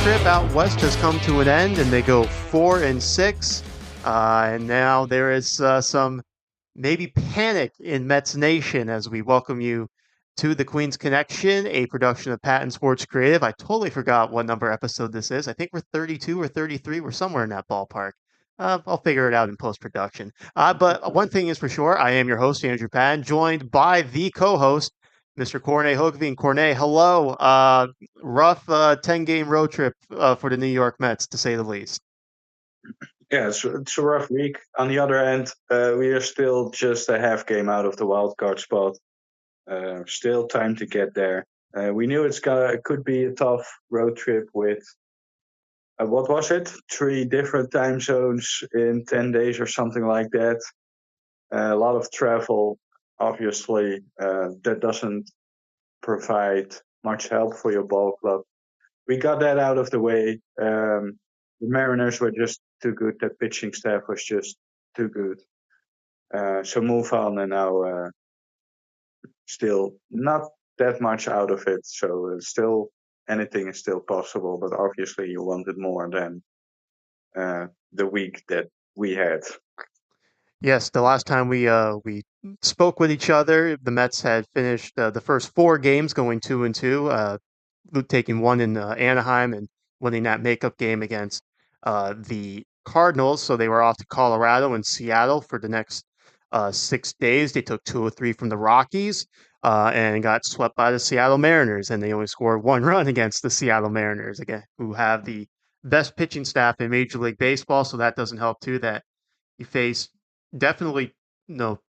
trip out west has come to an end, and they go 4-6. And now there is some maybe panic in Mets Nation as we welcome you to the Queen's Connection, a production of Patton Sports Creative. I totally forgot what number episode this is. I think we're 32 or 33. We're somewhere in that ballpark. I'll figure it out in post production. But one thing is for sure, I am your host, Andrew Patton, joined by the co host, Mr. Corney Hookveen. Corney, hello. Rough 10-game road trip for the New York Mets, to say the least. Yeah, it's a rough week. On the other hand, we are still just a half game out of the wild card spot. Still time to get there. We knew it could be a tough road trip with what was it? 3 different time zones in 10 days or something like that. A lot of travel, obviously. That doesn't provide much help for your ball club. We got that out of the way. The Mariners were just too good. The pitching staff was just too good. So move on, and now still not that much out of it. So still anything is still possible, but obviously you wanted more than the week that we had. Yes, the last time we spoke with each other, the Mets had finished the first 4 games, going 2-2, taking one in Anaheim and winning that makeup game against the Cardinals. So they were off to Colorado and Seattle for the next 6 days. They took 2 or 3 from the Rockies and got swept by the Seattle Mariners, and they only scored one run against the Seattle Mariners again, who have the best pitching staff in Major League Baseball. So that doesn't help too. That you face definitely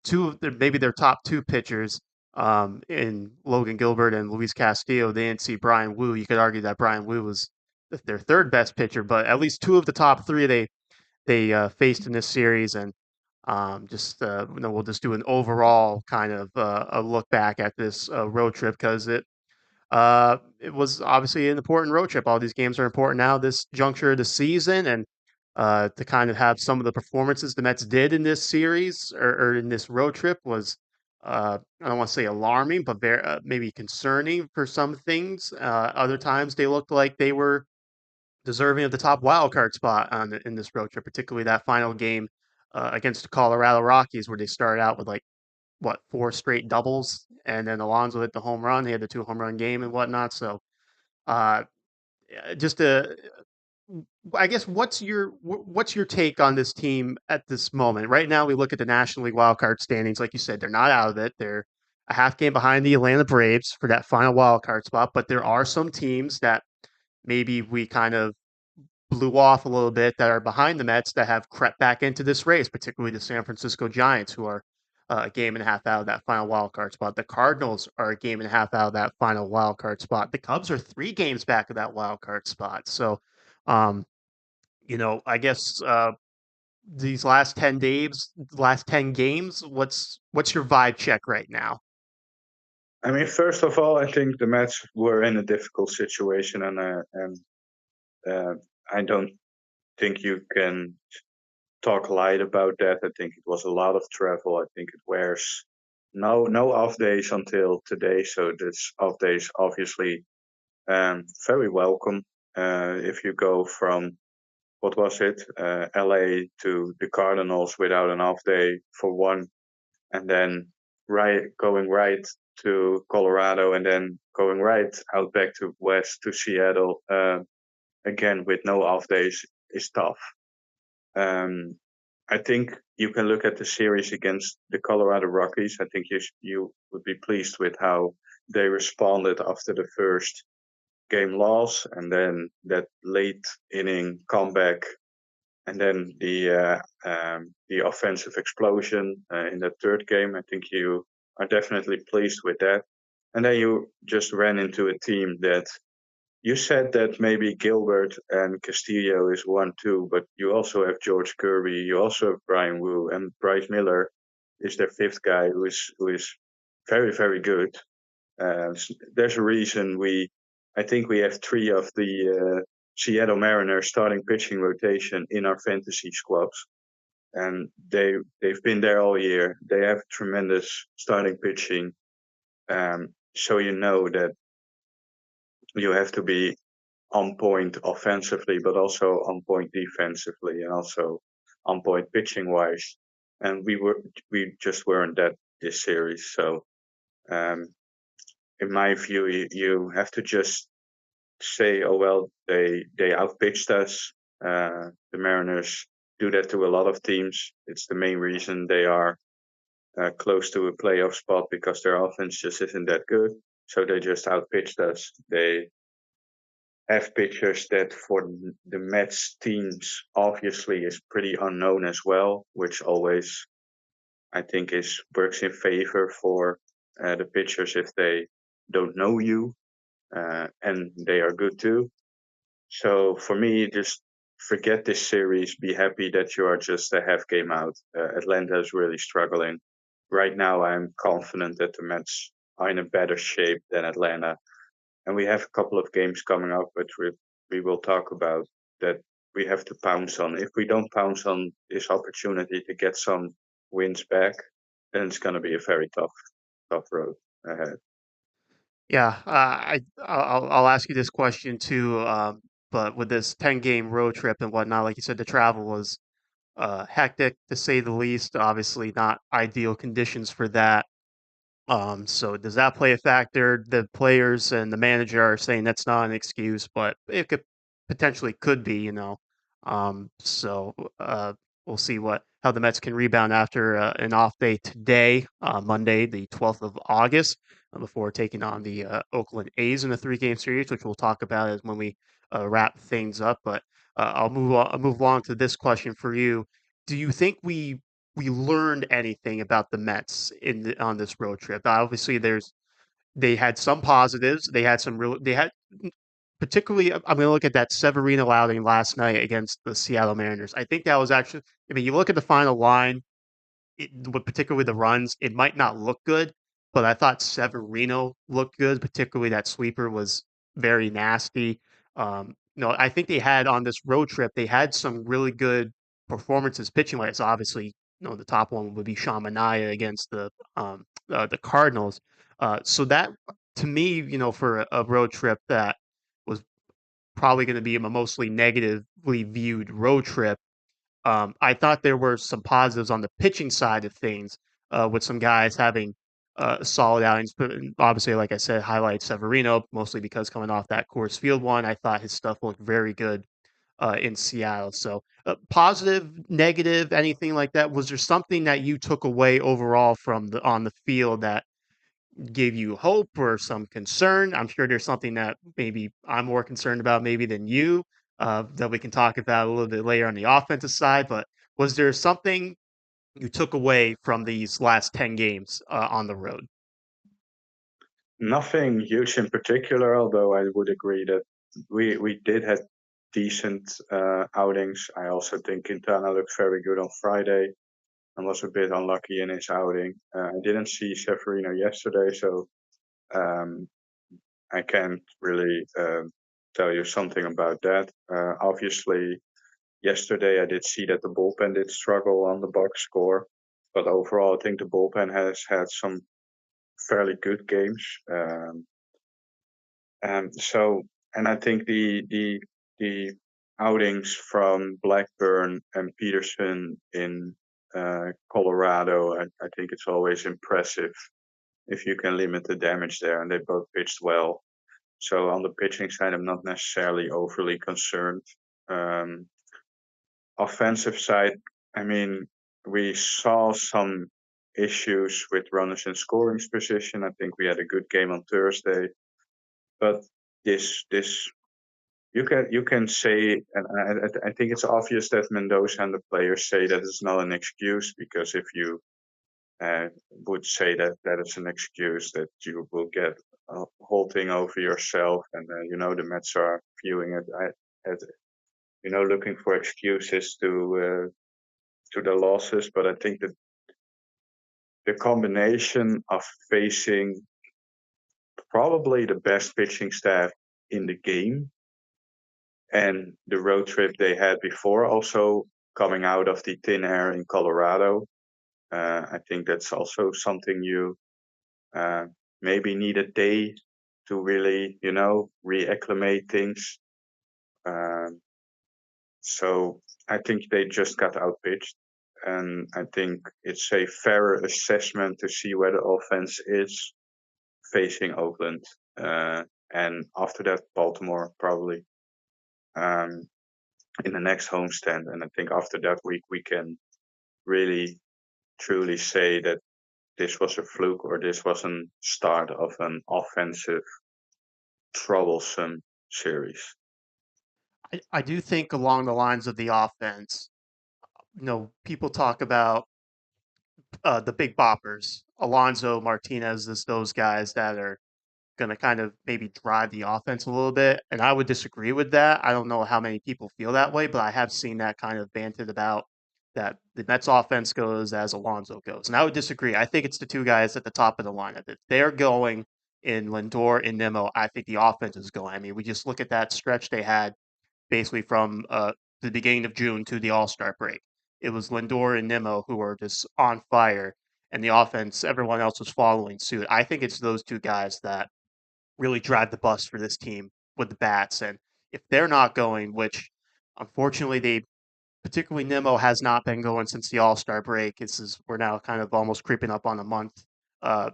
two of maybe their top two pitchers in Logan Gilbert and Luis Castillo. They didn't see Brian Wu. You could argue that Brian Wu was their third best pitcher, but at least two of the top three they faced in this series. And we'll just do an overall kind of a look back at this road trip, because it was obviously an important road trip. All these games are important now, this juncture of the season, and to kind of have some of the performances the Mets did in this series or in this road trip was, I don't want to say alarming, but maybe concerning for some things. Other times they looked like they were deserving of the top wild card spot in this road trip, particularly that final game against the Colorado Rockies, where they started out with like what 4 straight doubles, and then Alonso hit the home run. He had the 2 home run game and whatnot. So, uh, just a I guess what's your take on this team at this moment? Right now, we look at the National League wildcard standings. Like you said, they're not out of it. They're a half game behind the Atlanta Braves for that final wildcard spot. But there are some teams that maybe we kind of blew off a little bit that are behind the Mets that have crept back into this race, particularly the San Francisco Giants, who are a game and a half out of that final wild card spot. The Cardinals are a game and a half out of that final wild card spot. The Cubs are 3 games back of that wild card spot. So, um, I guess these last 10 games, what's your vibe check right now? I mean, first of all, I think the Mets were in a difficult situation, and I don't think you can talk light about that. I think it was a lot of travel. I think it wears no off days until today, so this off days obviously very welcome. If you go from what was it, LA to the Cardinals without an off day for one, and then going right to Colorado, and then going right out back to west to Seattle again with no off days is tough. Um, I think you can look at the series against the Colorado Rockies. I think you would be pleased with how they responded after the first game loss, and then that late inning comeback, and then the offensive explosion in the third game. I think you are definitely pleased with that. And then you just ran into a team that you said that maybe Gilbert and Castillo is 1-2, but you also have George Kirby, you also have Brian Wu, and Bryce Miller is their fifth guy who is very very good. There's a reason I think we have 3 of the Seattle Mariners starting pitching rotation in our fantasy squads, and they've been there all year. They have tremendous starting pitching, so you know that you have to be on point offensively, but also on point defensively, and also on point pitching wise. And we just weren't that this series. So um, in my view, you have to just say, oh well, they outpitched us. The Mariners do that to a lot of teams. It's the main reason they are close to a playoff spot because their offense just isn't that good. So they just outpitched us. They have pitchers that for the Mets teams obviously is pretty unknown as well, which always I think is works in favor for the pitchers if they don't know you and they are good too. So for me, just forget this series. Be happy that you are just a half game out. Atlanta is really struggling. Right now, I'm confident that the Mets are in a better shape than Atlanta. And we have a couple of games coming up, which we will talk about that we have to pounce on. If we don't pounce on this opportunity to get some wins back, then it's going to be a very tough road ahead. Yeah, I'll ask you this question too. But with this 10-game road trip and whatnot, like you said, the travel was hectic to say the least. Obviously, not ideal conditions for that. So does that play a factor? The players and the manager are saying that's not an excuse, but it could potentially could be, you know. So we'll see what how the Mets can rebound after an off day today, Monday, the 12th of August, before taking on the Oakland A's in a three-game series, which we'll talk about as when we wrap things up. But I'll move along to this question for you. Do you think we learned anything about the Mets on this road trip? Obviously, they had some positives. They had particularly. I'm going to look at that Severino outing last night against the Seattle Mariners. I think that was actually. I mean, you look at the final line, with particularly the runs, it might not look good, but I thought Severino looked good. Particularly that sweeper was very nasty. I think they had on this road trip they had some really good performances pitching wise. Obviously, the top one would be Sean Manaea against the Cardinals. So that to me, for a road trip that was probably going to be a mostly negatively viewed road trip. I thought there were some positives on the pitching side of things, with some guys having solid outings. But obviously, like I said, highlight Severino mostly because coming off that Coors Field one, I thought his stuff looked very good in Seattle. So, positive, negative, anything like that. Was there something that you took away overall from the on the field that gave you hope or some concern? I'm sure there's something that maybe I'm more concerned about maybe than you, that we can talk about a little bit later on the offensive side. But was there something you took away from these last 10 games on the road? Nothing huge in particular, although I would agree that we did have decent outings. I also think Quintana looked very good on Friday and was a bit unlucky in his outing. I didn't see Severino yesterday, so um, I can't really tell you something about that. Obviously, yesterday I did see that the bullpen did struggle on the box score, but overall I think the bullpen has had some fairly good games. So, and I think the outings from Blackburn and Peterson in Colorado, I think it's always impressive if you can limit the damage there, and they both pitched well. So on the pitching side, I'm not necessarily overly concerned. Um, Offensive side, I mean, we saw some issues with runners in scoring position. I think we had a good game on Thursday, but this you can say, and I think it's obvious that Mendoza and the players say that it's not an excuse, because if you would say that that is an excuse, that you will get a whole thing over yourself, and the Mets are viewing it as looking for excuses to the losses. But I think that the combination of facing probably the best pitching staff in the game and the road trip they had before, also coming out of the thin air in Colorado. I think that's also something you uh, maybe need a day to really, reacclimate things. Um, so I think they just got outpitched. And I think it's a fair assessment to see where the offense is facing Oakland. And after that, Baltimore probably um, in the next homestand. And I think after that week, we can really truly say that this was a fluke or this was a start of an offensive troublesome series. I do think along the lines of the offense, people talk about the big boppers, Alonso, Martinez, as those guys that are going to kind of maybe drive the offense a little bit. And I would disagree with that. I don't know how many people feel that way, but I have seen that kind of banted about that the Mets offense goes as Alonso goes. And I would disagree. I think it's the two guys at the top of the lineup. If they're going in Lindor and Nimmo, I think the offense is going. I mean, we just look at that stretch they had basically from the beginning of June to the All Star break. It was Lindor and Nimmo who were just on fire, and the offense, everyone else was following suit. I think it's those two guys that really drive the bus for this team with the bats. And if they're not going, which unfortunately they particularly Nimmo has not been going since the All Star break. We're now kind of almost creeping up on a month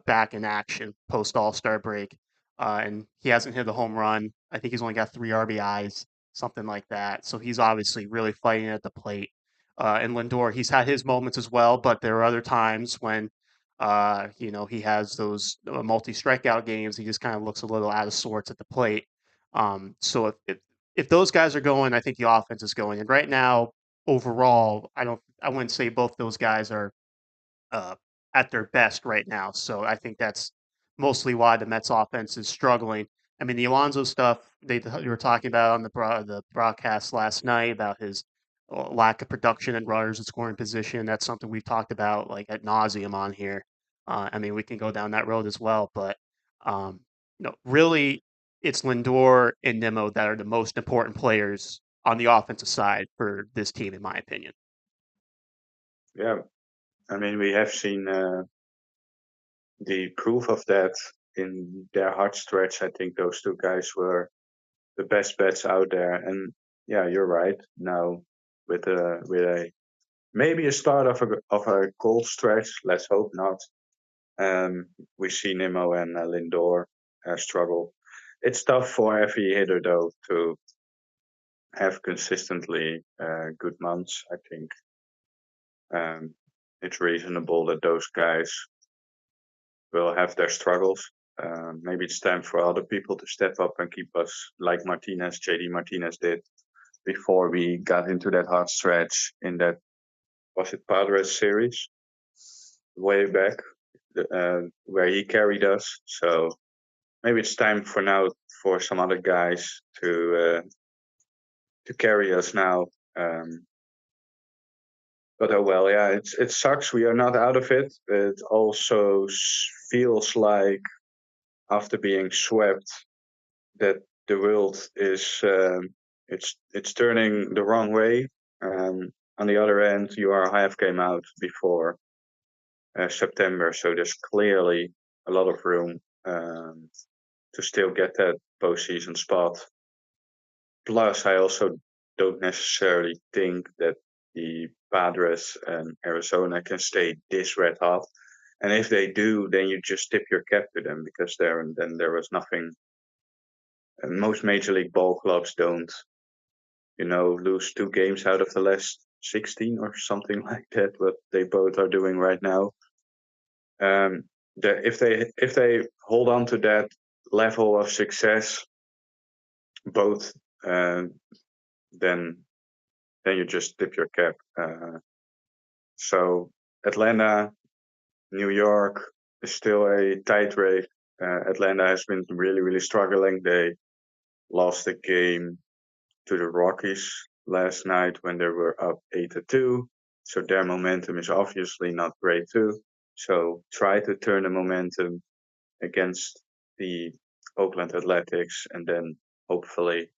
back in action post All Star break, and he hasn't hit a home run. I think he's only got 3 RBIs, something like that. So he's obviously really fighting at the plate. And Lindor, he's had his moments as well, but there are other times when he has those multi strikeout games. He just kind of looks a little out of sorts at the plate. So if those guys are going, I think the offense is going. And right now, overall, I wouldn't say both those guys are uh, at their best right now. So I think that's mostly why the Mets offense is struggling. I mean, the Alonso stuff you were talking about on the broadcast last night about his lack of production and runners in scoring position. That's something we've talked about like ad nauseum on here. I mean, we can go down that road as well, but um, really, it's Lindor and Nimmo that are the most important players on the offensive side for this team, in my opinion. Yeah, I mean, we have seen the proof of that in their hard stretch. I think those two guys were the best bets out there. And yeah, you're right. Now with a maybe a start of a cold stretch. Let's hope not. We see Nimmo and Lindor struggle. It's tough for every hitter though to have consistently good months. I think um, it's reasonable that those guys will have their struggles. Maybe it's time for other people to step up and keep us like Martinez, JD Martinez did before we got into that hard stretch in that was it Padres series way back where he carried us. So maybe it's time for now for some other guys to carry us now. Um, but oh well, yeah, it sucks. We are not out of it. It also feels like after being swept that the world is it's turning the wrong way. On the other end, you are half game out before September, so there's clearly a lot of room to still get that postseason spot. Plus, I also don't necessarily think that the Padres and Arizona can stay this red hot. And if they do, then you just tip your cap to them because then there was nothing. And most major league ball clubs don't, lose 2 games out of the last 16 or something like that. What they both are doing right now. Um, if they hold on to that level of success, both, then you just tip your cap. So Atlanta, New York is still a tight race. Atlanta has been really, really struggling. They lost the game to the Rockies last night when they were up 8-2. So their momentum is obviously not great too. So try to turn the momentum against the Oakland Athletics, and then hopefully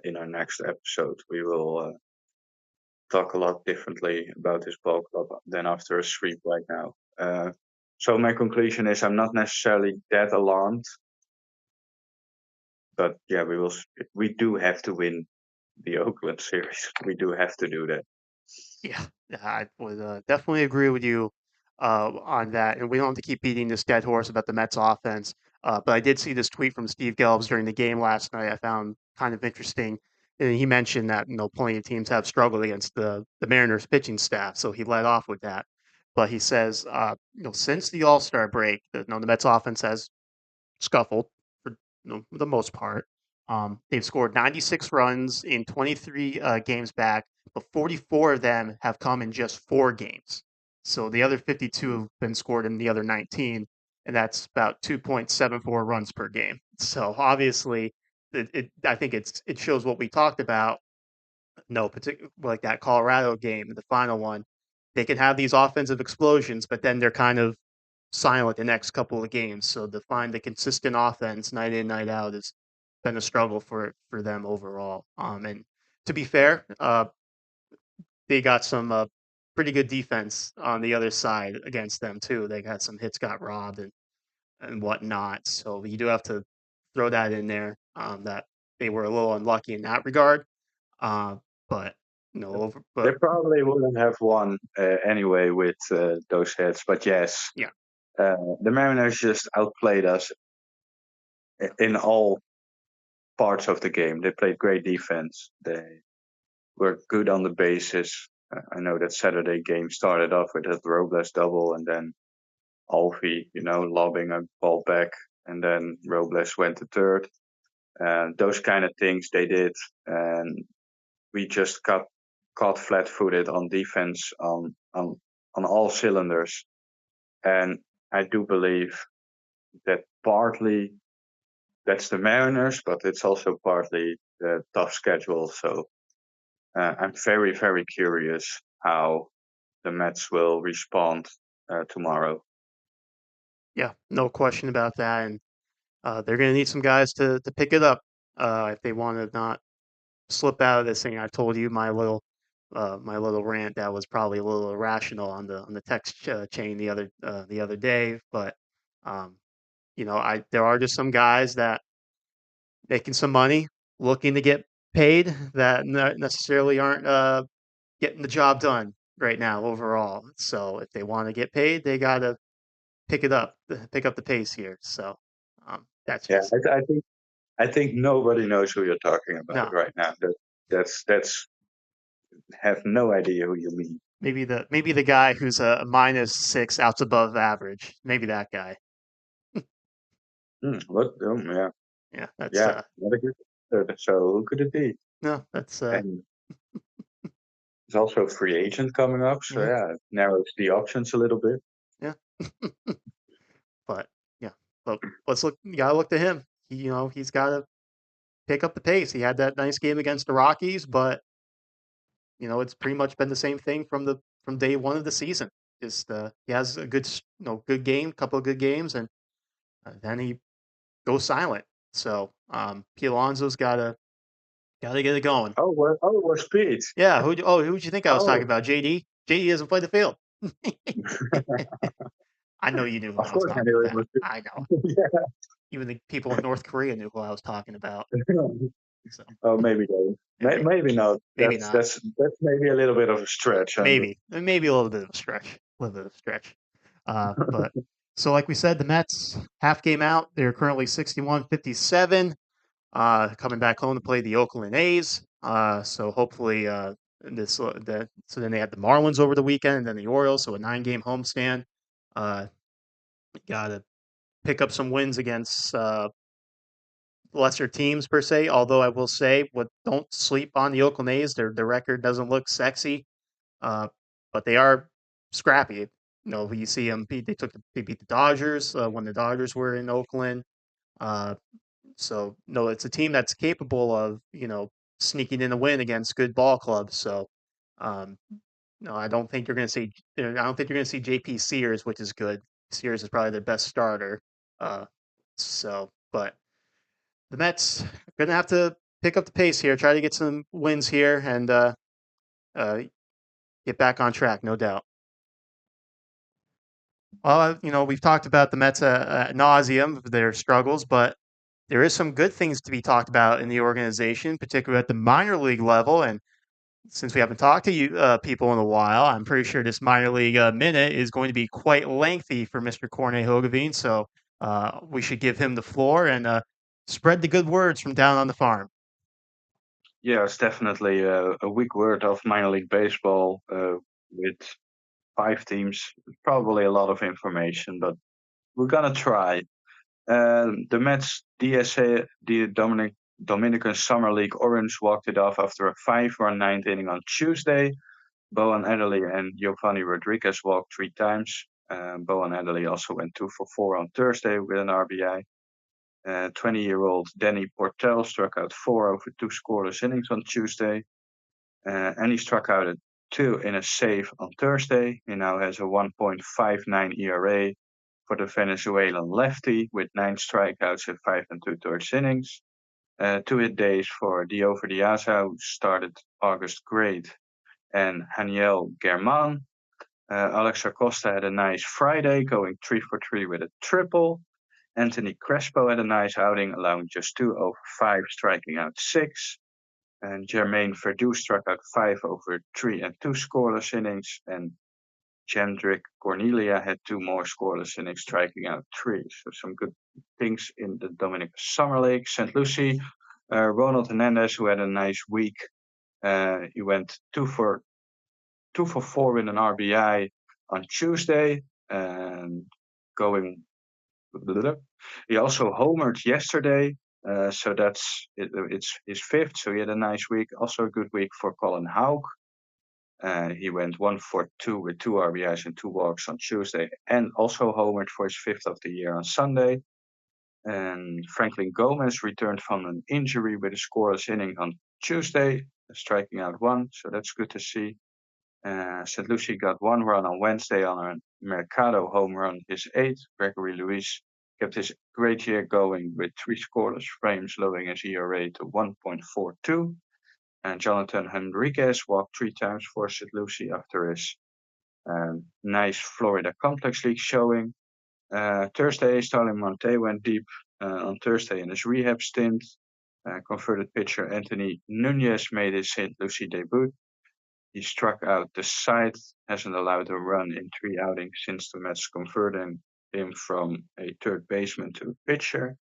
in our next episode we will talk a lot differently about this ball club than after a sweep right now. So my conclusion is I'm not necessarily that alarmed, but yeah, we do have to win the Oakland series. We do have to do that. Yeah, I would definitely agree with you on that. And we don't have to keep beating this dead horse about the Mets offense. But I did see this tweet from Steve Gelbs during the game last night. I found kind of interesting. And he mentioned that plenty of teams have struggled against the Mariners pitching staff, so he led off with that. But he says, since the All Star break, the Mets offense has scuffled for the most part. They've scored 96 runs in 23 games back, but 44 of them have come in just 4 games. So the other 52 have been scored in the other 19, and that's about 2.74 runs per game. So obviously, I think it shows what we talked about. No, particular like that Colorado game, the final one. They can have these offensive explosions, but then they're kind of silent the next couple of games. So to find the consistent offense night in, night out has been a struggle for them overall. And to be fair, they got some pretty good defense on the other side against them too. They got some hits got robbed and whatnot. So you do have to throw that in there. That they were a little unlucky in that regard. Uh, but They but probably wouldn't have won anyway with those hits, but yes, yeah, the Mariners just outplayed us in all parts of the game. They played great defense. They were good on the bases. I know that Saturday game started off with a Robles double, and then Alfie, lobbing a ball back, and then Robles went to third. Those kind of things they did, and we just got caught flat-footed on defense on all cylinders. And I do believe that partly that's the Mariners, but it's also partly the tough schedule. So I'm very, very curious how the Mets will respond tomorrow. yeah, no question about that. And they're going to need some guys to pick it up if they want to not slip out of this thing. I told you my little rant that was probably a little irrational on the text chain the other day, but um, I there are just some guys that making some money, looking to get paid that not necessarily aren't getting the job done right now overall. So if they want to get paid, they got to pick up the pace here. So that's Yeah, just I think nobody knows who you're talking about no. right now. That's have no idea who you mean. Maybe the guy who's a -6 outs above average. Maybe that guy. What? Yeah, Yeah, that's yeah. Not a good. So who could it be? no, that's And there's also a free agent coming up, so yeah, yeah, it narrows the options a little bit. yeah. But yeah, but let's look. You gotta look to him. He's got to pick up the pace. He had that nice game against the Rockies, but it's pretty much been the same thing from day one of the season. Just he has a good game, couple of good games, and then he goes silent. So Pete Alonso's gotta get it going. We're speed. Yeah, who'd you think I was talking Oh, about? JD. JD doesn't play the field. I know you knew who of I was course I talking knew it about. was speed. I know. Even the people in North Korea knew who I was talking about. Yeah. So Oh, maybe they. yeah, Maybe not. maybe That's not. that's that's maybe a little bit of a stretch. And Maybe a little bit of a stretch. A little bit of a stretch. But so like we said, the Mets half game out. They're currently 61-57. Coming back home to play the Oakland A's. So hopefully so then they had the Marlins over the weekend and then the Orioles. So a 9 game homestand. Uh, Got to pick up some wins against lesser teams per se. Although I will say, don't sleep on the Oakland A's. Their record doesn't look sexy, uh, but they are scrappy. You see them beat. They beat the Dodgers when the Dodgers were in Oakland. Uh, so no, it's a team that's capable of sneaking in a win against good ball clubs. So um, no, I don't think you're going to see. I don't think you're going to see JP Sears, which is good. Sears is probably their best starter. Uh, but the Mets are going to have to pick up the pace here, try to get some wins here, and uh, get back on track, no doubt. Well, we've talked about the Mets ad nauseum, their struggles, but there is some good things to be talked about in the organization, particularly at the minor league level. And since we haven't talked to you people in a while, I'm pretty sure this minor league minute is going to be quite lengthy for Mr. Corne Hogeveen. So we should give him the floor and spread the good words from down on the farm. Yeah, it's definitely a weak word of minor league baseball with 5 teams. Probably a lot of information, but we're gonna try. The Mets DSA, the Dominican Summer League Orange, walked it off after a 5-run ninth inning on Tuesday. Bowen Adderley and Giovanni Rodriguez walked 3 times. Bowen Adderley also went 2 for 4 on Thursday with an RBI. 20-year-old Danny Portel struck out 4 over 2 scoreless innings on Tuesday. And he struck out at 2 in a save on Thursday. He now has a 1.59 ERA for the Venezuelan lefty with 9 strikeouts in 5 and 2/3 innings. 2 hit days for Diogo Diaza, who started August great, and Haniel Germán. Alex Acosta had a nice Friday, going 3 for 3 with a triple. Anthony Crespo had a nice outing, allowing just 2 over 5, striking out 6. And Jermaine Verdu struck out 5 over 3 and 2 scoreless innings. And Jendrik Cornelia had 2 more scoreless innings, striking out 3. So some good things in the Dominican Summer League. St. Lucie, Ronald Hernandez, who had a nice week. He went 2 for 4 with an RBI on Tuesday, and going. He also homered yesterday, so it's his 5th. So he had a nice week. Also a good week for Colin Houck. He went 1 for 2 with 2 RBIs and 2 walks on Tuesday, and also homered for his 5th of the year on Sunday. And Franklin Gomez returned from an injury with a scoreless inning on Tuesday, striking out 1. So that's good to see. St. Lucie got 1 run on Wednesday on a Mercado home run, his 8th. Gregory Luis kept his great year going with 3 scoreless frames, lowering his ERA to 1.42. And Jonathan Henriquez walked 3 times for St. Lucie after his nice Florida Complex League showing. Thursday, Starling Marte went deep on Thursday in his rehab stint. Converted pitcher Anthony Nunez made his St. Lucie debut. He struck out the side, hasn't allowed a run in 3 outings since the Mets converted him from a third baseman to a pitcher.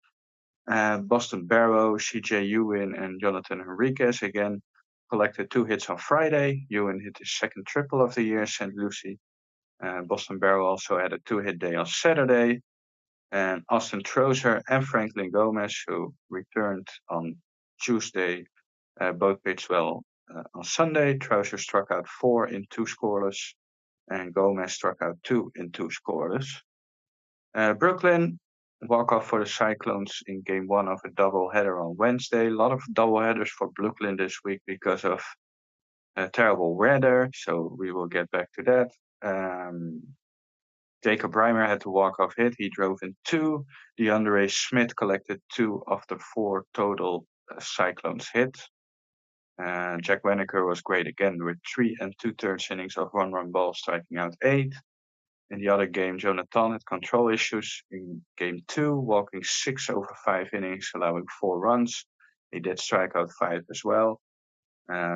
Boston Barrow, CJ Ewing, and Jonathan Henriquez again collected 2 hits on Friday. Ewing hit his 2nd triple of the year, St. Lucie. Boston Barrow also had a 2-hit day on Saturday. And Austin Trozer and Franklin Gomez, who returned on Tuesday, both pitched well on Sunday. Trozer struck out 4 in 2 scoreless, and Gomez struck out 2 in 2 scoreless. Brooklyn, walk-off for the Cyclones in Game 1 of a doubleheader on Wednesday. A lot of doubleheaders for Brooklyn this week because of terrible weather, so we will get back to that. Jacob Reimer had to walk-off hit. He drove in 2. DeAndre Smith collected 2 of the 4 total Cyclones hits. Jack Wanaker was great again with 3 and 2/3 innings of 1-run balls, striking out 8. In the other game, Jonathan had control issues in Game 2, walking 6 over 5 innings, allowing 4 runs. He did strike out 5 as well.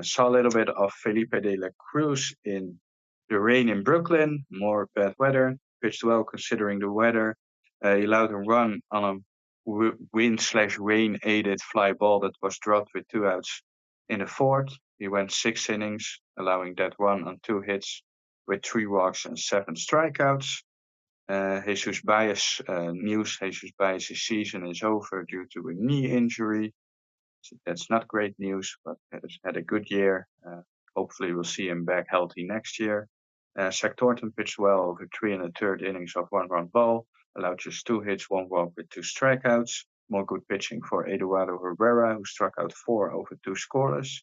Saw a little bit of Felipe de la Cruz in the rain in Brooklyn. More bad weather. Pitched well considering the weather. He allowed a run on a wind/rain aided fly ball that was dropped with 2 outs in the 4th. He went 6 innings, allowing that run on 2 hits with 3 walks and 7 strikeouts. Jesus Baez news: Jesus Baez's season is over due to a knee injury. So that's not great news, but has had a good year. Hopefully we'll see him back healthy next year. Zach Thornton pitched well over 3 1/3 innings of 1-run ball, allowed just 2 hits, 1 walk with 2 strikeouts. More good pitching for Eduardo Herrera, who struck out 4 over 2 scoreless.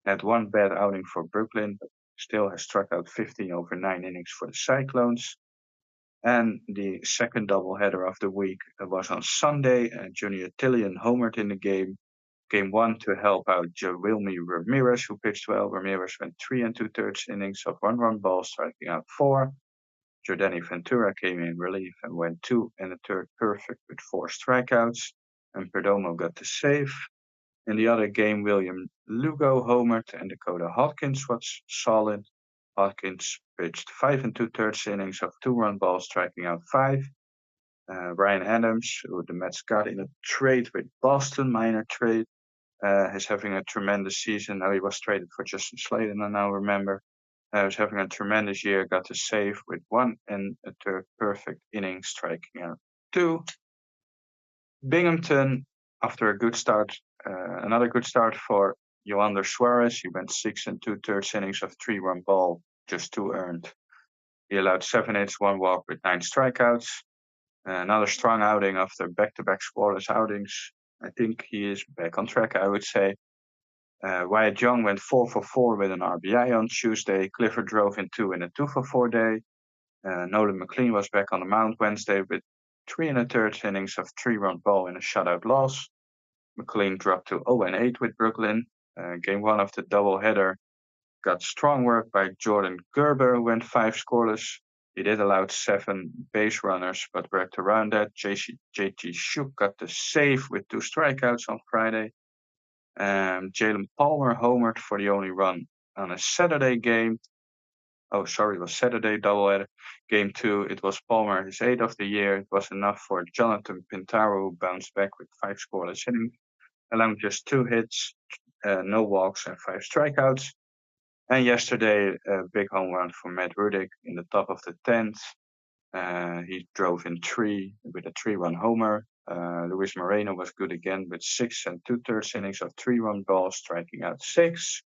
Had 1 bad outing for Brooklyn, but still has struck out 15 over 9 innings for the Cyclones. And the second doubleheader of the week was on Sunday. Junior Tillian homered in the Game 1 to help out Joelmy Ramirez, who pitched well. Ramirez went 3 2/3 innings of 1-run balls, striking out 4. Jordani Ventura came in relief and went 2 1/3 perfect with 4 strikeouts. and Perdomo got the save. In the other game, William Lugo homered and Dakota Hawkins was solid. Hawkins pitched 5 and 2/3 innings of 2-run balls, striking out 5. Ryan Adams, who the Mets got in a trade with Boston, minor trade, is having a tremendous season. Now he was traded for Justin Sladen, I now remember. Was having a tremendous year, got a save with 1 1/3 perfect inning, striking out 2. Binghamton, after a good start, another good start for Yoander Suarez. He went 6 and 2/3 innings of 3-run ball, just 2 earned. He allowed 7 hits, 1 walk with 9 strikeouts. Another strong outing after back-to-back scoreless outings. I think he is back on track, I would say. Wyatt Young went 4 for 4 with an RBI on Tuesday. Clifford drove in 2 in a 2 for 4 day. Nolan McLean was back on the mound Wednesday with 3 1/3 innings of 3-run ball in a shutout loss. McLean dropped to 0-8 with Brooklyn. Game 1 of the doubleheader got strong work by Jordan Gerber, who went 5 scoreless. He did allow 7 base runners, but worked around that. JT Shook got the save with 2 strikeouts on Friday. Jalen Palmer homered for the only run on a Saturday game. Oh, sorry, it was Saturday doubleheader. Game 2, it was Palmer, his 8th of the year. It was enough for Jonathan Pintaro, who bounced back with 5 scoreless innings, allowing just 2 hits, no walks, and 5 strikeouts. And yesterday, a big home run for Matt Rudick in the top of the 10th. He drove in 3 with a 3-run homer. Luis Moreno was good again with 6 and 2/3 innings of 3-run balls, striking out 6.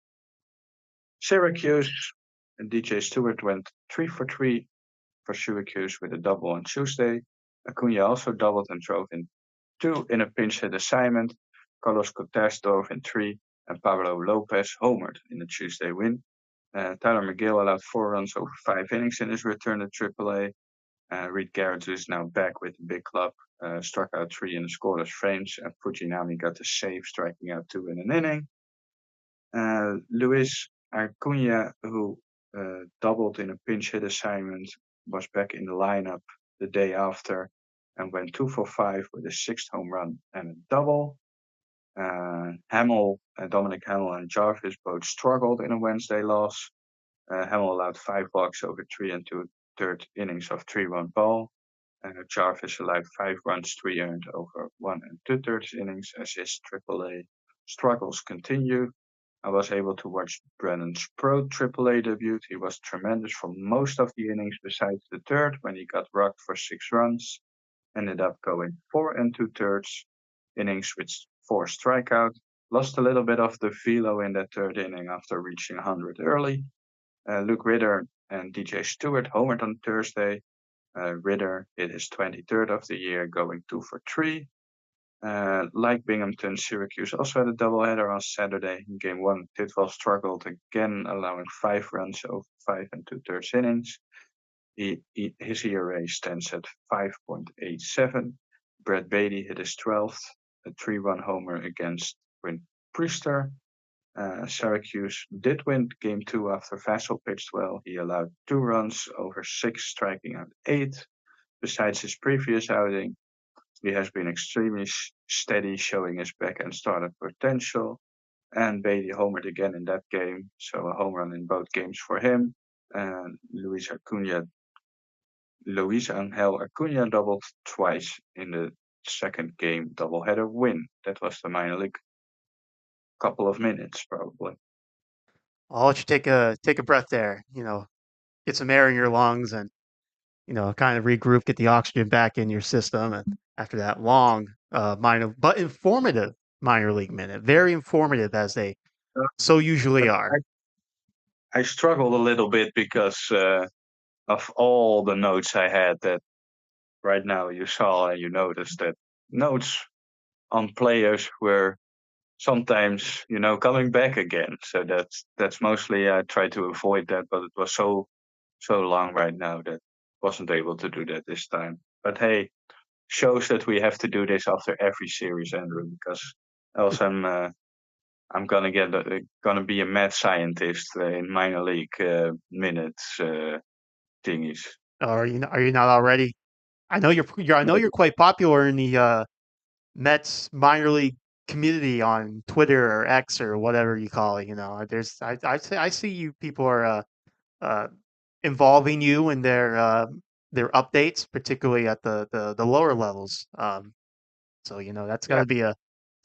Syracuse and DJ Stewart went 3 for 3 for Syracuse with a double on Tuesday. Acuna also doubled and drove in 2 in a pinch hit assignment. Carlos Cortez drove in 3, and Pablo Lopez homered in the Tuesday win. Tyler McGill allowed 4 runs over 5 innings in his return to AAA. Reed Garrett, who is now back with the big club, struck out 3 in the scoreless frames, and Fujinami got the save, striking out 2 in an inning. Luis Acuna, who doubled in a pinch hit assignment, was back in the lineup the day after and went 2 for 5 with a 6th home run and a double. Dominic Hamill and Jarvis both struggled in a Wednesday loss. Hamill allowed 5 walks over 3 2/3 innings of 3-run ball. Jarvis allowed 5 runs, 3 earned over 1 2/3 innings as his AAA struggles continue. I was able to watch Brennan's pro AAA debut. He was tremendous for most of the innings besides the third when he got rocked for 6 runs. Ended up going 4 2/3 innings with 4 strikeouts. Lost a little bit of the velo in that third inning after reaching 100 early. Luke Ritter and DJ Stewart homered on Thursday. Ritter hit his 23rd of the year, going 2 for 3. Like Binghamton, Syracuse also had a doubleheader on Saturday. In Game 1, Tidwell struggled again, allowing 5 runs over 5 2/3 innings. His ERA stands at 5.87. Brett Beatty hit his 12th, a 3-run homer against Quinn Priester. Syracuse did win Game 2 after Vassell pitched well. He allowed 2 runs over 6, striking out 8. Besides his previous outing, he has been extremely steady, showing his back-end starter potential. And Beatty homered again in that game, so a home run in both games for him. And Luis Angel Acuna doubled twice in the second game doubleheader win. That was the minor league couple of minutes, probably. I'll let you take a breath there. Get some air in your lungs, and kind of regroup, get the oxygen back in your system, and after that long, minor but informative minor league minute, very informative as they so usually are. I struggled a little bit because of all the notes I had that right now you saw and you noticed that notes on players were sometimes, coming back again. So that's mostly I try to avoid that, but it was so long right now that wasn't able to do that this time. But hey, shows that we have to do this after every series, Andrew, because else I'm gonna be a mad scientist in minor league minutes thingies. Are you not already? I know you're quite popular in Mets minor league community on Twitter or X or whatever you call it. I see you people are uh, involving you in their updates, particularly at the lower levels. So that's got Yeah.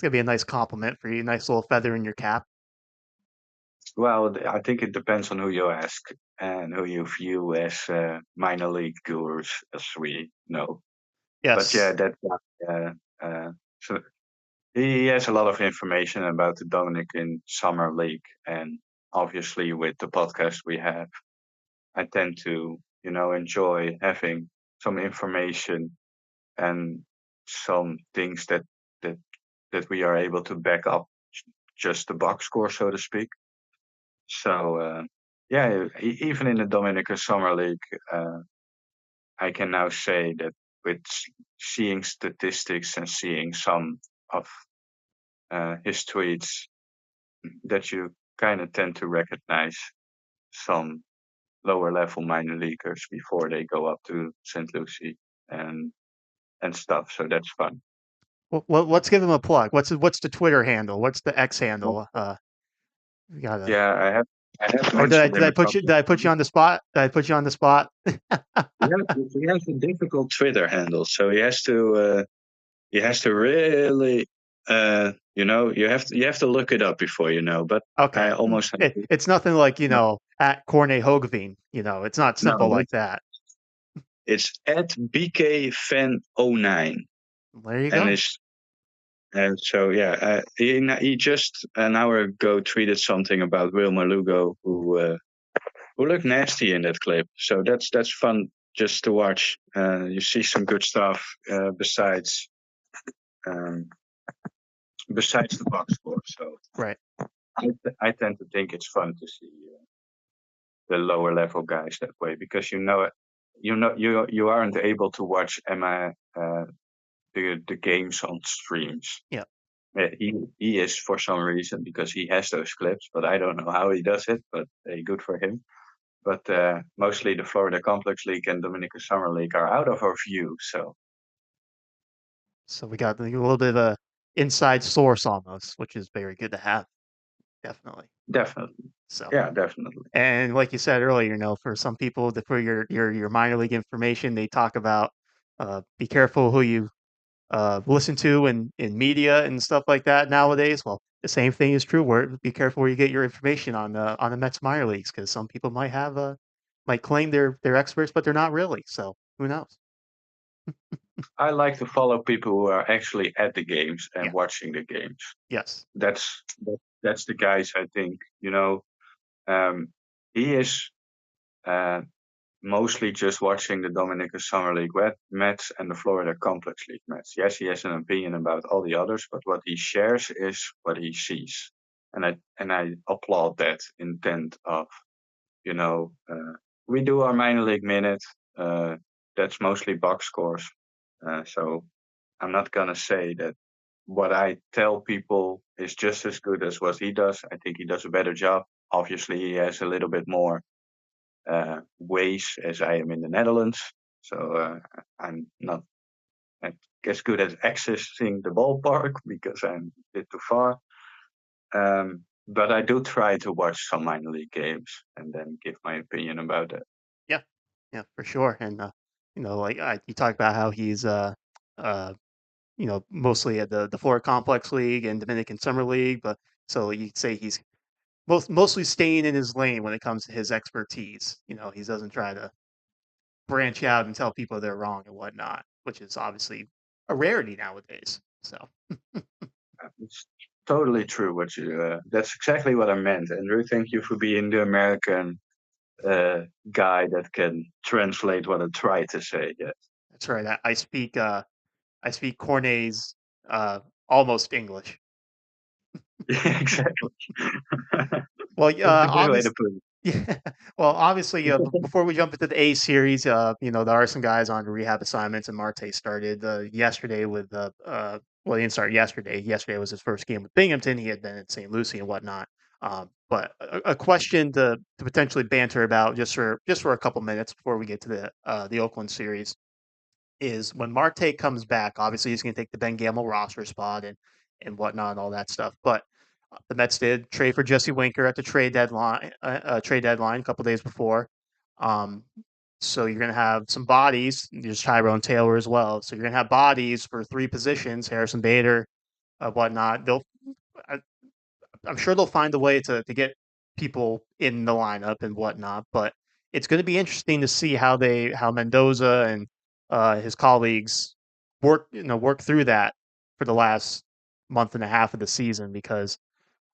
to be a nice compliment for you, nice little feather in your cap. Well, I think it depends on who you ask and who you view as minor league gurus, as we know. But yeah, Yes. that uh, so he has a lot of information about the Dominican Summer League, and obviously with the podcast we have, I tend to enjoy having some information and some things that that we are able to back up just the box score, so to speak. So yeah, even in the Dominican Summer League, uh, I can now say that with seeing statistics and seeing some of his tweets, that you kind of tend to recognize some lower level minor leaguers before they go up to St. Lucie and and stuff. So that's fun. Let's give him a plug. What's the Twitter handle? What's the X Well, handle? We gotta. yeah, I have Or mentioned him a did couple I of put you times. on the spot? Did I put you on the spot? He has a difficult Twitter handle, so he has to really you have to look it up before But I Okay. almost have to, It's nothing like, no, at Corne Hogovine. It's not no, simple like that. it's at BKFan09, There you and go. it's and so yeah, he just an hour ago tweeted something about Wilmer Lugo, who looked nasty in that clip. So that's fun just to watch. You see some good stuff um, besides the box score. So Right. I tend to think it's fun to see the lower level guys that way, because you aren't able to watch Emma the games on streams. Yeah. He is, for some reason, because he has those clips, but I don't know how he does it. But good for him. But mostly the Florida Complex League and Dominican Summer League are out of our view. So So we got a little bit of a inside source almost, which is very good to have. Definitely. definitely, So, yeah, definitely. and like you said earlier, for some people, for your minor league information, they talk about be careful who you listen to in media and stuff like that nowadays. Well, the same thing is true. Where be careful where you get your information on the Mets minor leagues, because some people might claim they're experts, but they're not really. So who knows? I like to follow people who are actually at the games and Yeah. watching the games. Yes. That's the guys, I think. He is uh, mostly just watching the Dominican Summer League Mets and the Florida Complex League Mets. Yes, he has an opinion about all the others, but what he shares is what he sees, and I applaud that intent of you know we do our minor league minute. Uh, that's mostly box scores, so I'm not gonna say that what I tell people is just as good as what he does. I think he does a better job. Obviously, he has a little bit more ways as I am in the Netherlands. So I'm not as good at accessing the ballpark because I'm a bit too far. But I do try to watch some minor league games and then give my opinion about it. Yeah. Yeah, for sure. And like you talk about how he's uh mostly at the Florida Complex League and Dominican Summer League, but so you'd say he's mostly staying in his lane when it comes to his expertise. He doesn't try to branch out and tell people they're wrong and whatnot, which is obviously a rarity nowadays. So It's totally true what you. That's exactly what I meant. Andrew, thank you for being the American guy that can translate what I try to say. Yes. that's right. I speak Cornet's almost English. Yeah, exactly. Well, That's a good way to obviously, put it. yeah. Well, obviously, before we jump into the A series, there are some guys on rehab assignments, and Marte started yesterday with well, he didn't start yesterday. Yesterday was his first game with Binghamton. He had been at St. Lucie and whatnot. But a question to potentially banter about just for a couple minutes before we get to the Oakland series is when Marte comes back, obviously he's going to take the Ben Gamel roster spot and whatnot and all that stuff. But the Mets did trade for Jesse Winker at the trade deadline a couple days before. Um, so you're going to have some bodies. There's Tyrone Taylor as well. So you're going to have bodies for three positions: Harrison Bader, whatnot. I, I'm sure they'll find a way to get people in the lineup and whatnot. But it's going to be interesting to see how Mendoza and his colleagues work through that for the last month and a half of the season, because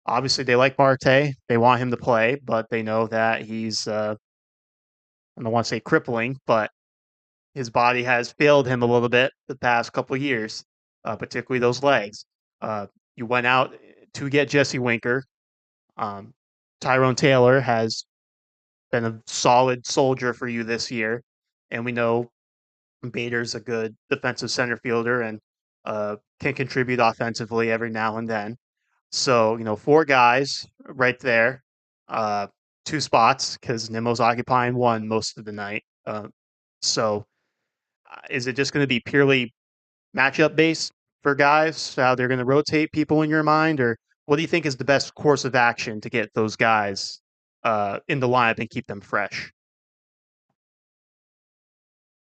obviously they like Marte, they want him to play, but they know that he's I don't want to say crippling, but his body has failed him a little bit the past couple of years, particularly those legs. You went out to get Jesse Winker. Um, Tyrone Taylor has been a solid soldier for you this year, and we know Bader's a good defensive center fielder and can contribute offensively every now and then. So, four guys right there, uh, two spots because Nimmo's occupying one most of the night. So, is it just going to be purely matchup based for guys, how they're going to rotate people in your mind? Or what do you think is the best course of action to get those guys in the lineup and keep them fresh?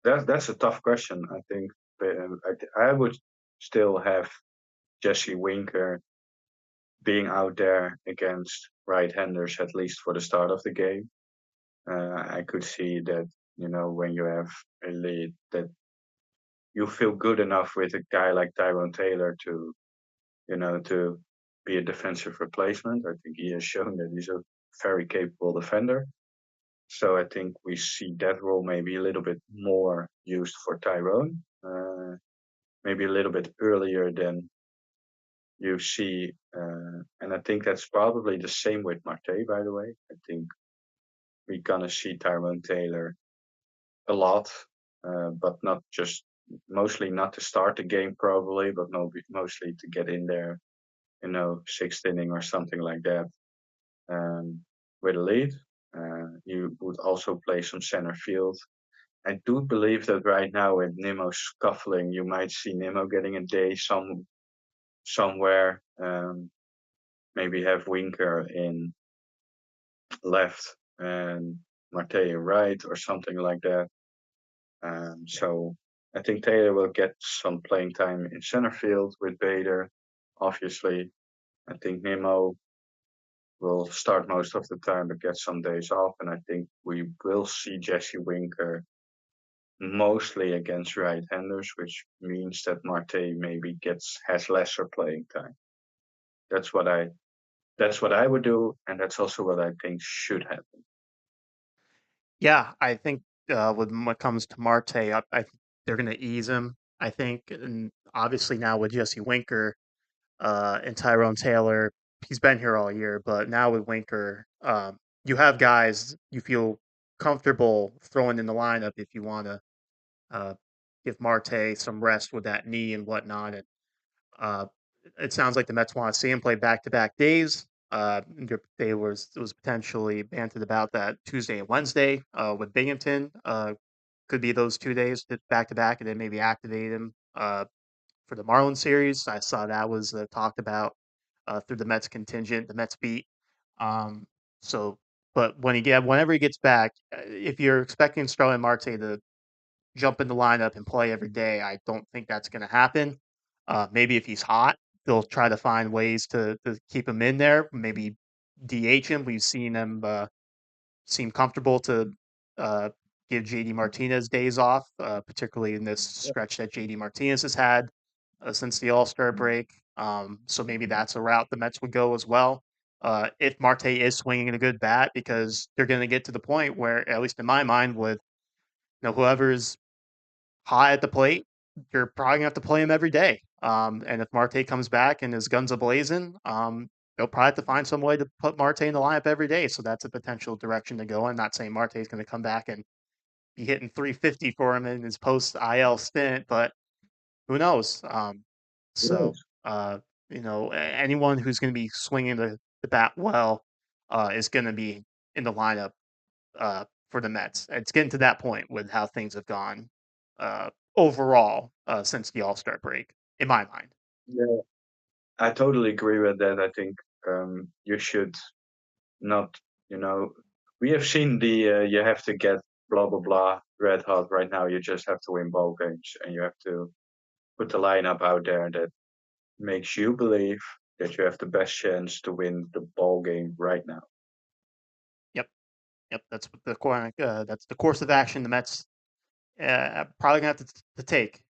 That's a tough question. I think I would still have Jesse Winker being out there against right-handers at least for the start of the game. I could see that, when you have a lead, that you feel good enough with a guy like Tyrone Taylor to be a defensive replacement. I think he has shown that he's a very capable defender. So I think we see that role maybe a little bit more used for Tyrone, maybe a little bit earlier than you see. And I think that's probably the same with Marte, by the way. I think we're going to see Tyrone Taylor a lot, but not just mostly not to start the game, probably, but no, mostly to get in there, sixth inning or something like that, with a lead. You would also play some center field. I do believe that right now with Nimmo scuffling, you might see Nimmo getting a day somewhere. Maybe have Winker in left and Marte right or something like that. So I think Taylor will get some playing time in center field with Bader. Obviously, I think Nimmo will start most of the time but get some days off. And I think we will see Jesse Winker mostly against right-handers, which means that Marte maybe has lesser playing time. That's what I would do, and that's also what I think should happen. Yeah, I think when it comes to Marte, I think they're going to ease him. I think, and obviously now with Jesse Winker and Tyrone Taylor, he's been here all year, but now with Winker, you have guys you feel comfortable throwing in the lineup if you want to uh, give Marte some rest with that knee and whatnot. And uh, it sounds like the Mets want to see him play back-to-back days. It was potentially banted about that Tuesday and Wednesday with Binghamton. Could be those 2 days back-to-back, and then maybe activate him for the Marlins series. I saw that was talked about through the Mets contingent, the Mets beat. Um, so, but whenever he gets back, if you're expecting Starling Marte to jump in the lineup and play every day, I don't think that's going to happen. Maybe if he's hot, they'll try to find ways to keep him in there. Maybe DH him. We've seen him seem comfortable to uh, give JD Martinez days off, particularly in this stretch that JD Martinez has had since the All Star break. So maybe that's a route the Mets would go as well. If Marte is swinging a good bat, because they're going to get to the point where, at least in my mind, with whoever's high at the plate, you're probably gonna have to play him every day. And if Marte comes back and his guns a blazing, they'll probably have to find some way to put Marte in the lineup every day. So that's a potential direction to go. I'm not saying Marte is going to come back and be hitting 350 for him in his post IL stint, but who knows? So, Yes. uh, anyone who's going to be swinging the bat well is going to be in the lineup for the Mets. It's getting to that point with how things have gone overall since the All Star break, in my mind. Yeah, I totally agree with that. I think you should not, you know, we have seen the you have to get blah blah blah red hot right now. You just have to win ball games, and you have to put the lineup out there that makes you believe that you have the best chance to win the ball game right now. Yep, yep. That's the course of action the Mets probably gonna have to take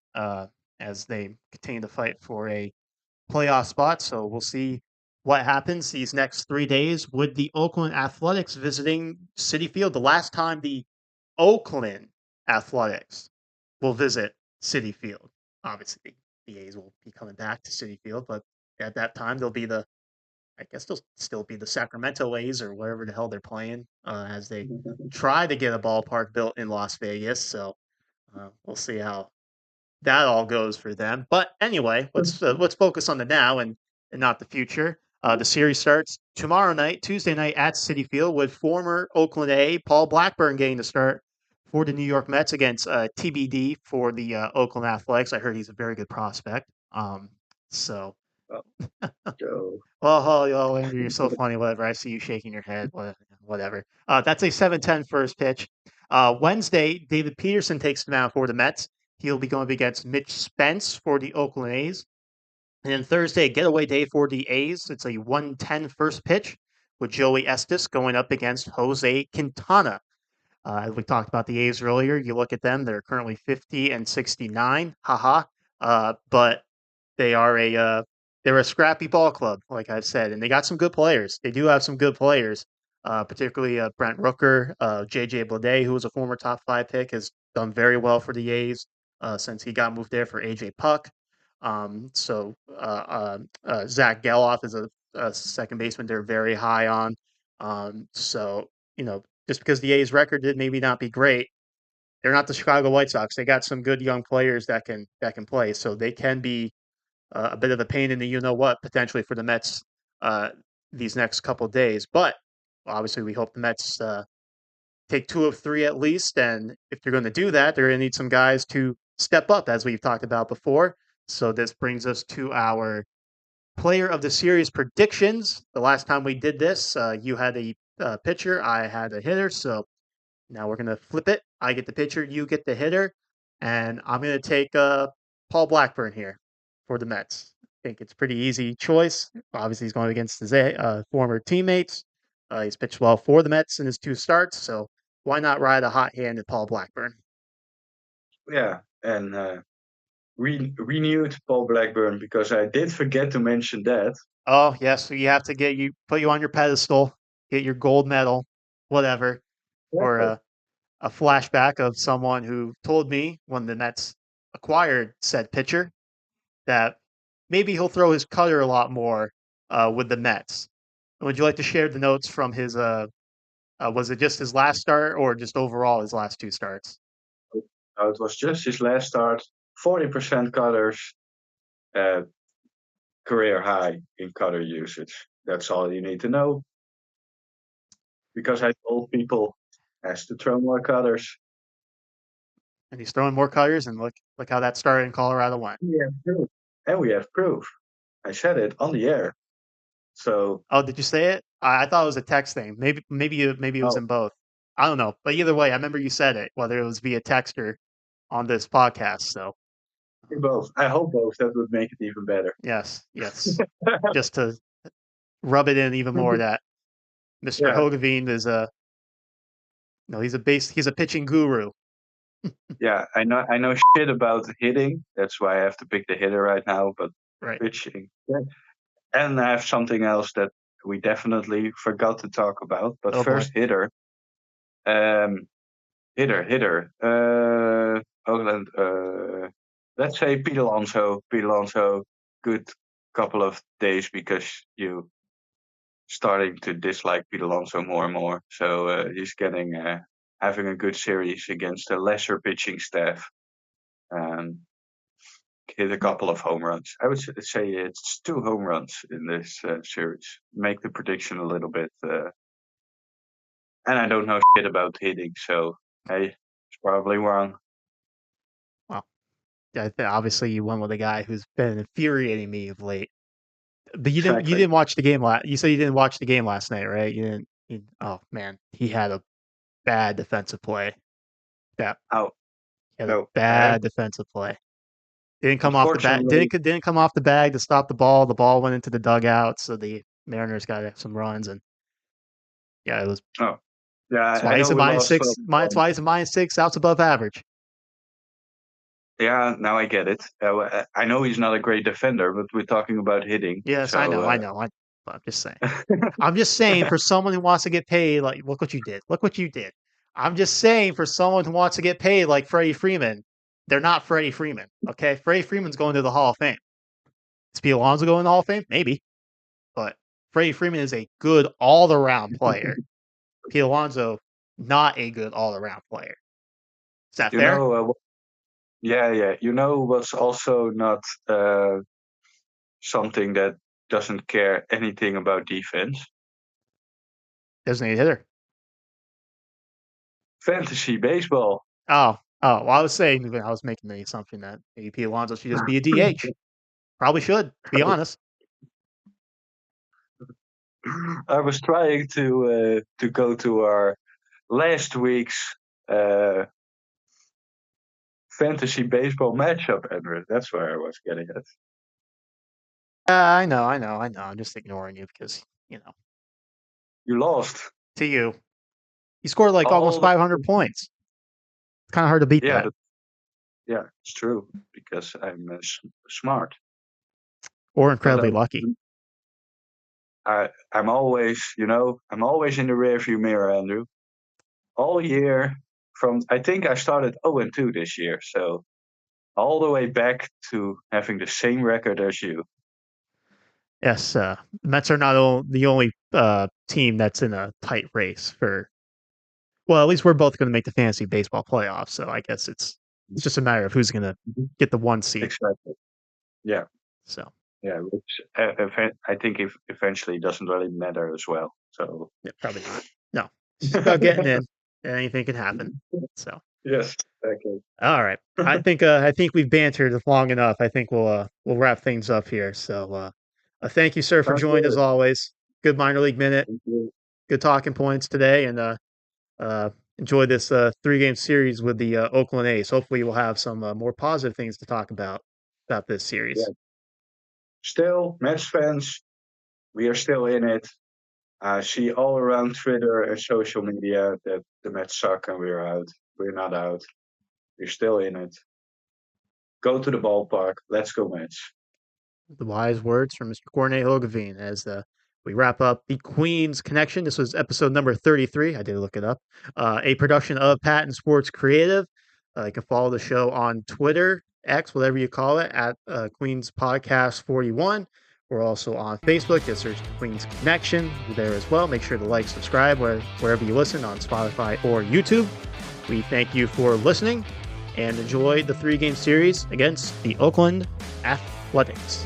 as they continue to fight for a playoff spot. So we'll see what happens these next 3 days with the Oakland Athletics visiting City Field. The last time the Oakland Athletics will visit City Field. Obviously, the A's will be coming back to City Field, but at that time they'll be I guess they'll still be the Sacramento A's or wherever the hell they're playing as they try to get a ballpark built in Las Vegas. So we'll see how that all goes for them. But anyway, let's focus on the now and not the future. The series starts tomorrow night, Tuesday night at Citi Field, with former Oakland A Paul Blackburn getting the start for the New York Mets against TBD for the Oakland Athletics. I heard he's a very good prospect. So, Oh, so, oh, Andrew, you're so funny. Whatever. I see you shaking your head. Whatever. That's a 7:10 first pitch. Wednesday, David Peterson takes the mound for the Mets. He'll be going up against Mitch Spence for the Oakland A's. And then Thursday, getaway day for the A's. It's a 1:10 first pitch with Joey Estes going up against Jose Quintana. As we talked about the A's earlier, you look at them; they're currently 50 and 69. Haha. But they are they're a scrappy ball club, like I've said, and they got some good players. They do have some good players, particularly Brent Rooker, JJ Bleday, who was a former top five pick, has done very well for the A's since he got moved there for AJ Puck. Zach Geloff is a second baseman they're very high on. So just because the A's record did maybe not be great, they're not the Chicago White Sox. They got some good young players that can play, so they can be a bit of a pain in the you know what potentially for the Mets uh, these next couple of days. But obviously, we hope the Mets take two of three at least. And if they're going to do that, they're going to need some guys to step up, as we've talked about before. So this brings us to our player of the series predictions. The last time we did this, you had a pitcher, I had a hitter. So now we're going to flip it. I get the pitcher, you get the hitter. And I'm going to take Paul Blackburn here for the Mets. I think it's a pretty easy choice. Obviously, he's going against his former teammates. He's pitched well for the Mets in his two starts. So why not ride a hot hand at Paul Blackburn? yeah, and renewed Paul Blackburn because I did forget to mention that. Oh, yes. So you have to put you on your pedestal, get your gold medal, whatever, for Exactly. a flashback of someone who told me when the Mets acquired said pitcher that maybe he'll throw his cutter a lot more with the Mets. Would you like to share the notes from his? Was it just his last start or just overall his last two starts? It was just his last start, 40% cutters, uh, career high in cutter usage. That's all you need to know because I told people has to throw more cutters. And he's throwing more cutters, and look how that started in Colorado went. We have proof. And we have proof. I said it on the air. So, Oh, did you say it? I thought it was a text thing. Maybe it was oh, in both. I don't know, but either way, I remember you said it, whether it was via text or on this podcast. So both. I hope both. That would make it even better. yes, just to rub it in even more that Mr. Yeah, Hogeveen is a no, he's a pitching guru. yeah. I know shit about hitting. That's why I have to pick the hitter right now. But Right. pitching, yeah. And I have something else that we definitely forgot to talk about. But Oh boy. first, hitter. Um, hitter. Oakland. Let's say Pete Alonso. Pete Alonso. Good couple of days because you starting to dislike Pete Alonso more and more. So he's getting having a good series against a lesser pitching staff. Um, hit a couple of home runs. I would say it's two home runs in this series. Make the prediction a little bit. And I don't know shit about hitting, so hey, it's probably wrong. Wow. obviously you went with a guy who's been infuriating me of late. But you Exactly. didn't watch the game last. You said you didn't watch the game last night, right? You didn't. Oh man, he had a bad defensive play. That Oh, he had a no. bad defensive play. Didn't come off the bag. Unfortunately, Didn't come off the bag to stop the ball. The ball went into the dugout, so the Mariners got some runs, and yeah, it was. oh, yeah, That's I why he's know a we lost 12 That's why he's a -6. Outs above average. Yeah, now I get it. I know he's not a great defender, but we're talking about hitting. Yes, I know, So, I know. I'm just saying. I'm just saying for someone who wants to get paid, like look what you did. Look what you did. I'm just saying for someone who wants to get paid like Freddie Freeman, they're not Freddie Freeman. Okay, Freddie Freeman's going to the Hall of Fame. Is Pete Alonso going to the Hall of Fame? Maybe, but Freddie Freeman is a good all-around player. Pete Alonso, not a good all-around player. Is that you fair? know, yeah. Was also not something that doesn't care anything about defense. Designated hitter. Fantasy baseball. Oh. Well, I was saying, I was making the assumption that maybe Pete Alonso should just be a DH. Probably should, to be honest. I was trying to go to our last week's fantasy baseball matchup, Andrew. That's where I was getting at. I know. I'm just ignoring you because, You lost. to you. He scored like almost All the 500 points. It's kind of hard to beat yeah, that. yeah, it's true because I'm smart. Or But incredibly lucky. I'm always in the rearview mirror, Andrew. All year I think I started 0-2 this year, so all the way back to having the same record as you. Yes, the Mets are not the only team that's in a tight race for. Well, at least we're both going to make the fantasy baseball playoffs, so I guess it's just a matter of who's going to get the 1 seed. Exactly. Yeah. So. Yeah, which I think if eventually doesn't really matter as well. So yeah, probably not. No, it's about getting in. Anything can happen. So yes, okay. all right. I think we've bantered long enough. I think we'll wrap things up here. So thank you, sir, for Sounds joining good. as always. Good minor league minute. Thank you. Good talking points today, and enjoy this 3-game series with the Oakland A's. Hopefully, we'll have some more positive things to talk about this series. Yeah. Still, Mets fans, we are still in it. I see all around Twitter and social media that the Mets suck and we're out. We're not out. We're still in it. Go to the ballpark. Let's go, Mets. The wise words from Mr. Cornejo Gavin as we wrap up the Queens Connection. This was episode number 33. I did look it up. A production of Patton Sports Creative. You can follow the show on Twitter, X, whatever you call it, at Queens Podcast 41. We're also on Facebook. Just search Queens Connection there as well. Make sure to like, subscribe wherever you listen on Spotify or YouTube. We thank you for listening and enjoy the 3-game series against the Oakland Athletics.